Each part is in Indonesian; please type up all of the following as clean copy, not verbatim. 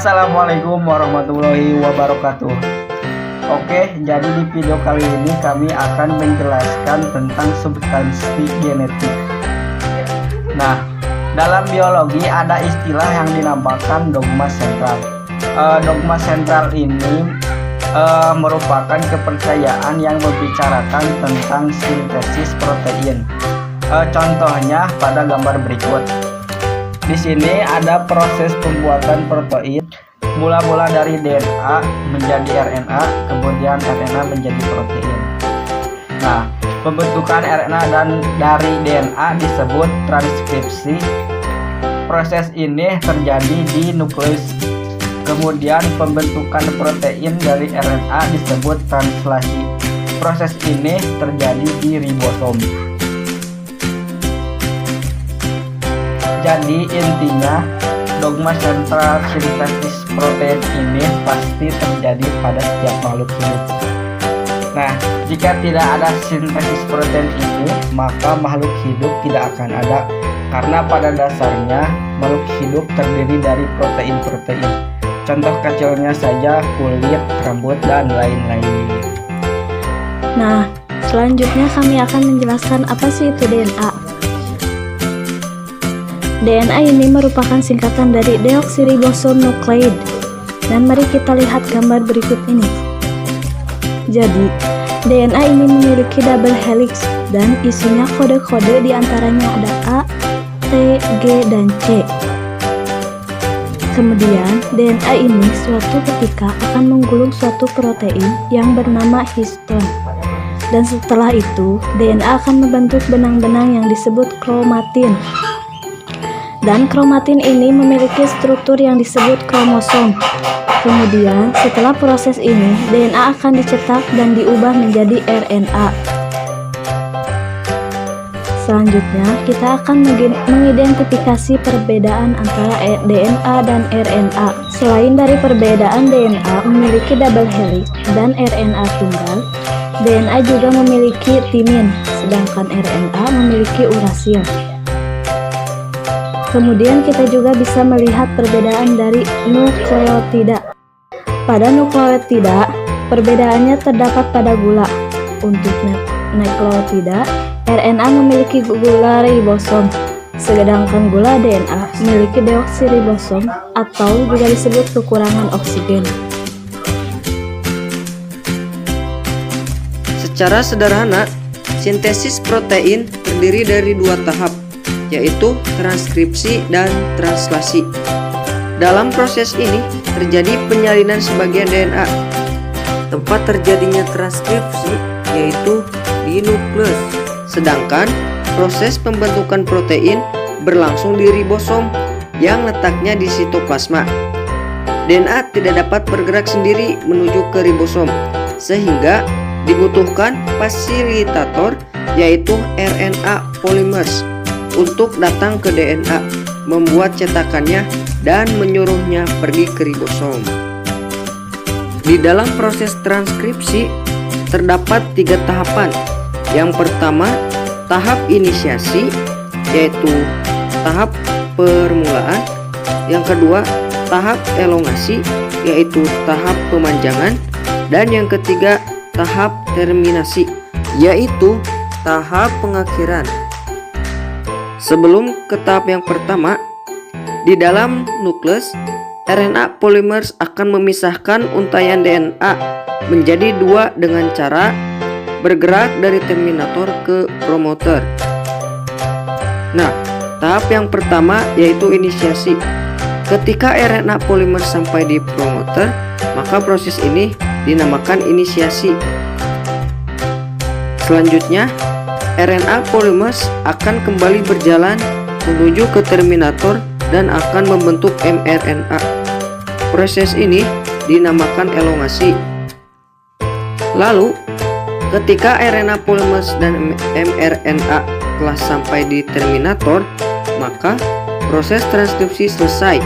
Assalamualaikum warahmatullahi wabarakatuh. Oke, jadi di video kali ini kami akan menjelaskan tentang substansi genetik. Nah, dalam biologi ada istilah yang dinamakan dogma sentral. Dogma sentral ini merupakan kepercayaan yang membicarakan tentang sintesis protein. Contohnya pada gambar berikut. Di sini ada proses pembuatan protein, mula-mula dari DNA menjadi RNA, kemudian RNA menjadi protein. Nah, pembentukan RNA dan dari DNA disebut transkripsi. Proses ini terjadi di nukleus. Kemudian pembentukan protein dari RNA disebut translasi. Proses ini terjadi di ribosom. Jadi intinya dogma sentral sintesis protein ini pasti terjadi pada setiap makhluk hidup. Nah, jika tidak ada sintesis protein ini, maka makhluk hidup tidak akan ada, karena pada dasarnya makhluk hidup terdiri dari protein-protein. Contoh kecilnya saja kulit, rambut, dan lain-lain. Nah, selanjutnya kami akan menjelaskan apa sih itu DNA. DNA ini merupakan singkatan dari deoksiribosonukleid. Dan mari kita lihat gambar berikut ini. Jadi, DNA ini memiliki double helix dan isinya kode-kode diantaranya ada A, T, G, dan C. Kemudian, DNA ini suatu ketika akan menggulung suatu protein yang bernama histone. Dan setelah itu, DNA akan membentuk benang-benang yang disebut kromatin. Dan kromatin ini memiliki struktur yang disebut kromosom. Kemudian, setelah proses ini, DNA akan dicetak dan diubah menjadi RNA. Selanjutnya, kita akan mengidentifikasi perbedaan antara DNA dan RNA. Selain dari perbedaan DNA memiliki double helix dan RNA tunggal, DNA juga memiliki timin, sedangkan RNA memiliki urasil. Kemudian kita juga bisa melihat perbedaan dari nukleotida. Pada nukleotida, perbedaannya terdapat pada gula. Untuk nukleotida, RNA memiliki gula ribosom, sedangkan gula DNA memiliki deoksiribosom atau juga disebut kekurangan oksigen. Secara sederhana, sintesis protein terdiri dari dua tahap, yaitu transkripsi dan translasi. Dalam proses ini terjadi penyalinan sebagian DNA. Tempat terjadinya transkripsi yaitu di nukleus, sedangkan proses pembentukan protein berlangsung di ribosom yang letaknya di sitoplasma. DNA tidak dapat bergerak sendiri menuju ke ribosom, sehingga dibutuhkan fasilitator yaitu RNA polymers untuk datang ke DNA, membuat cetakannya dan menyuruhnya pergi ke ribosom. Di dalam proses transkripsi terdapat 3 tahapan. Yang pertama, tahap inisiasi, yaitu tahap permulaan. Yang kedua, tahap elongasi, yaitu tahap pemanjangan. Dan yang ketiga, tahap terminasi, yaitu tahap pengakhiran. Sebelum ke tahap yang pertama, di dalam nukleus, RNA polymers akan memisahkan untaian DNA menjadi 2 dengan cara bergerak dari terminator ke promoter. Nah, tahap yang pertama yaitu inisiasi. Ketika RNA polymers sampai di promoter, maka proses ini dinamakan inisiasi. Selanjutnya, RNA polymers akan kembali berjalan menuju ke terminator dan akan membentuk mRNA. Proses ini dinamakan elongasi. Lalu, ketika RNA polymers dan mRNA telah sampai di terminator, maka proses transkripsi selesai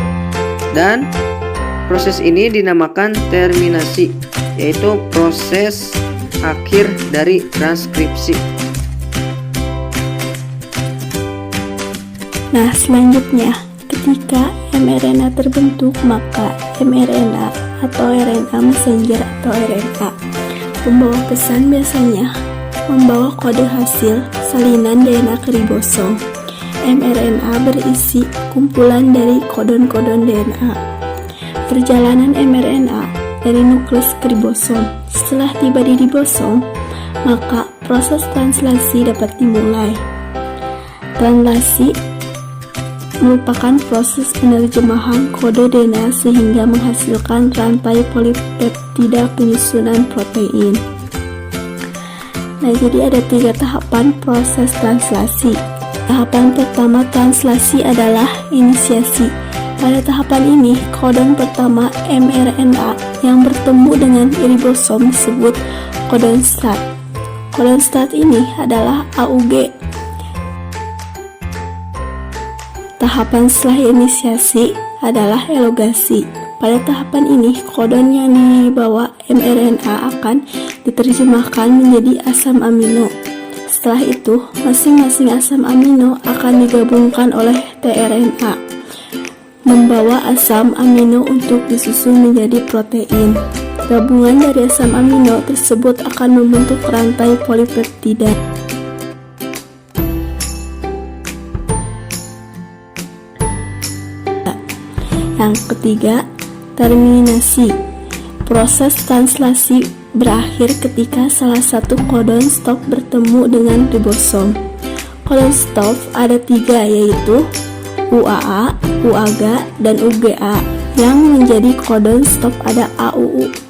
dan proses ini dinamakan terminasi, yaitu proses akhir dari transkripsi. Nah, selanjutnya Ketika mRNA terbentuk, maka mRNA atau RNA messenger atau RNA pembawa pesan biasanya membawa kode hasil salinan DNA ke ribosom. mRNA berisi kumpulan dari kodon-kodon DNA. Perjalanan mRNA dari nukleus ke ribosom. Setelah tiba di ribosom, maka proses translasi dapat dimulai. Translasi merupakan proses penerjemahan kode DNA sehingga menghasilkan rantai polipeptida penyusunan protein. Nah, jadi ada 3 tahapan proses translasi. Tahapan pertama translasi adalah inisiasi. Pada tahapan ini, kodon pertama mRNA yang bertemu dengan ribosom disebut kodon start. Kodon start ini adalah AUG. Tahapan setelah inisiasi adalah elongasi. Pada tahapan ini, kodon yang dibawa mRNA akan diterjemahkan menjadi asam amino. Setelah itu, masing-masing asam amino akan digabungkan oleh tRNA, membawa asam amino untuk disusun menjadi protein. Gabungan dari asam amino tersebut akan membentuk rantai polipeptida. Yang ketiga, terminasi. Proses translasi berakhir ketika salah satu kodon stop bertemu dengan ribosom. Kodon stop ada 3, yaitu UAA, UAG, dan UGA. Yang menjadi kodon stop ada AUU.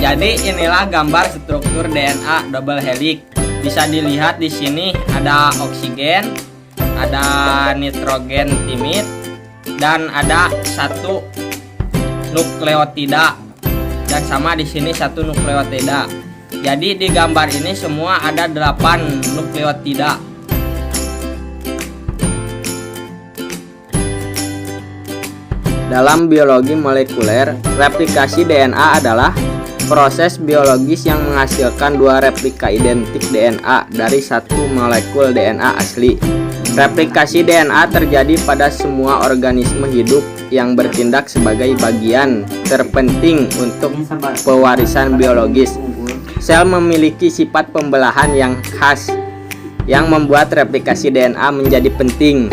Jadi inilah gambar struktur DNA double helix. Bisa dilihat di sini ada oksigen, ada nitrogen timid, dan ada 1 nukleotida. Dan sama di sini 1 nukleotida. Jadi di gambar ini semua ada 8 nukleotida. Dalam biologi molekuler, replikasi DNA adalah proses biologis yang menghasilkan 2 replika identik DNA dari 1 molekul DNA asli. Replikasi DNA terjadi pada semua organisme hidup yang bertindak sebagai bagian terpenting untuk pewarisan biologis. Sel memiliki sifat pembelahan yang khas yang membuat replikasi DNA menjadi penting.